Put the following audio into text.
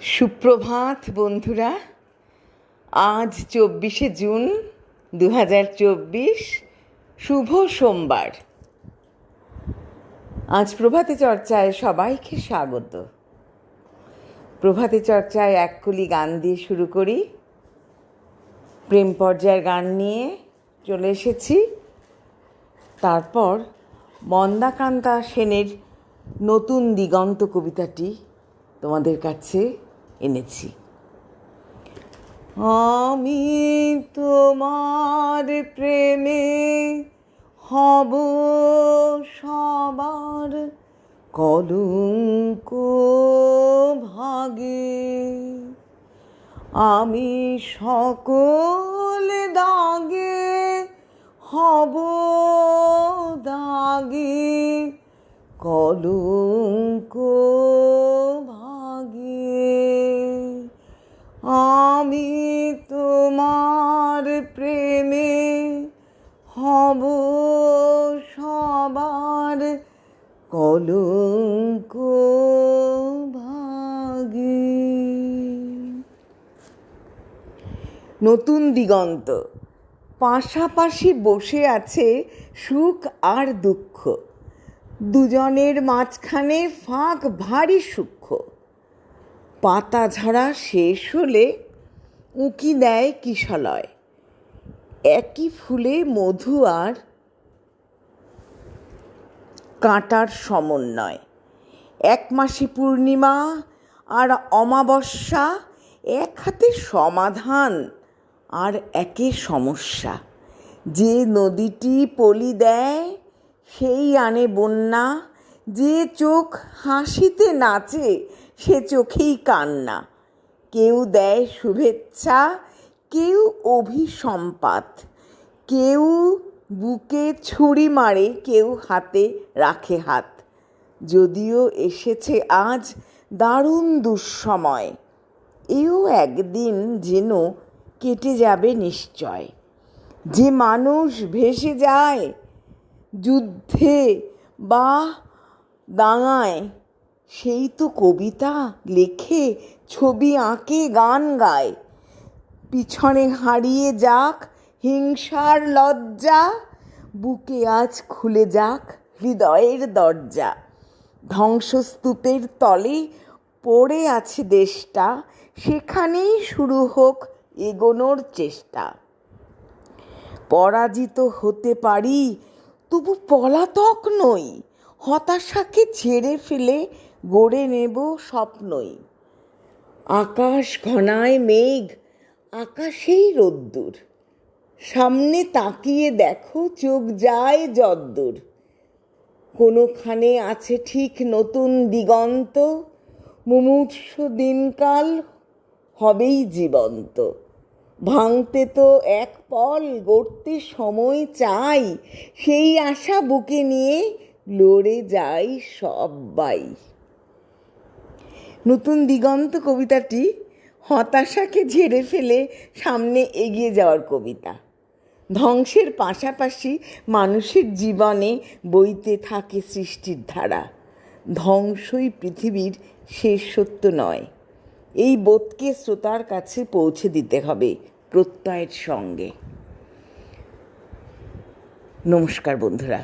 সুপ্রভাত বন্ধুরা। আজ 24শে জুন 2024, শুভ সোমবার। আজ প্রভাতে চর্চায় সবাইকে স্বাগত। প্রভাতে চর্চায় এক কলি গান দিয়ে শুরু করি। প্রেম পর্যায়ের গান নিয়ে চলে এসেছি। তারপর মন্দাকান্তা সেনের নতুন দিগন্ত কবিতাটি তোমাদের কাছে এনেছি। আমি তোমার প্রেমে হব সবার কলঙ্ক ভাগে, আমি সকল দাগে হব দাগে কলঙ্ক ভাগে। আমি তোমার প্রেমে হব সবার কলঙ্ক ভাগে। নতুন দিগন্ত। পাশাপাশি বসে আছে সুখ আর দুঃখ, দুজনের মাঝখানে ফাঁক ভারী সূক্ষ্ম। পাতা ঝরা শেষ হলে উঁকি দেয় কিশলয়, একই ফুলে মধু আর কাঁটার সমন্বয়। এক মাসে পূর্ণিমা আর অমাবস্যা, এক হাতে সমাধান আর একে সমস্যা। যে নদীটি পলি দেয় সেই আনে বন্যা, যে চোখ হাসিতে নাচে সে চোখেই কান্না। কেউ দেয় শুভেচ্ছা, কেউ অভিসম্পাত, কেউ বুকে ছুরি মারে, কেউ হাতে রাখে হাত। যদিও এসেছে আজ দারুণ দুঃসময়, এও একদিন যেন কেটে যাবে নিশ্চয়। যে মানুষ ভেসে যায় যুদ্ধে বা দাঙ্গায়, সেই তো কবিতা লেখে, ছবি আঁকে, গান গায়। পিছনে হারিয়ে যাক হিংসার লজ্জা, বুকে আজ খুলে যাক হৃদয়ের দরজা। ধ্বংসস্তূপের তলে পড়ে আছে দেশটা, সেখানেই শুরু হোক এগোনোর চেষ্টা। পরাজিত হতে পারি তবু পলাতক নই, হতাশাকে ছেড়ে ফেলে গড়ে নেব স্বপ্নই। আকাশ ঘনায় মেঘ, আকাশেই রোদ্দুর, সামনে তাকিয়ে দেখো চোখ যায় যদ্দূর। কোনোখানে আছে ঠিক নতুন দিগন্ত, মুমূর্ষ দিনকাল হবেই জীবন্ত। ভাঙতে তো এক পল, গড়তে সময় চাই, সেই আশা বুকে নিয়ে লড়ে যাই সবাই। নতুন দিগন্ত কবিতাটি হতাশাকে ঝেড়ে ফেলে সামনে এগিয়ে যাওয়ার কবিতা। ধ্বংসের পাশাপাশি মানুষের জীবনে বইতে থাকে সৃষ্টির ধারা। ধ্বংসই পৃথিবীর শেষ সত্য নয়, এই বোধকে শ্রোতার কাছে পৌঁছে দিতে হবে প্রত্যয়ের সঙ্গে। নমস্কার বন্ধুরা।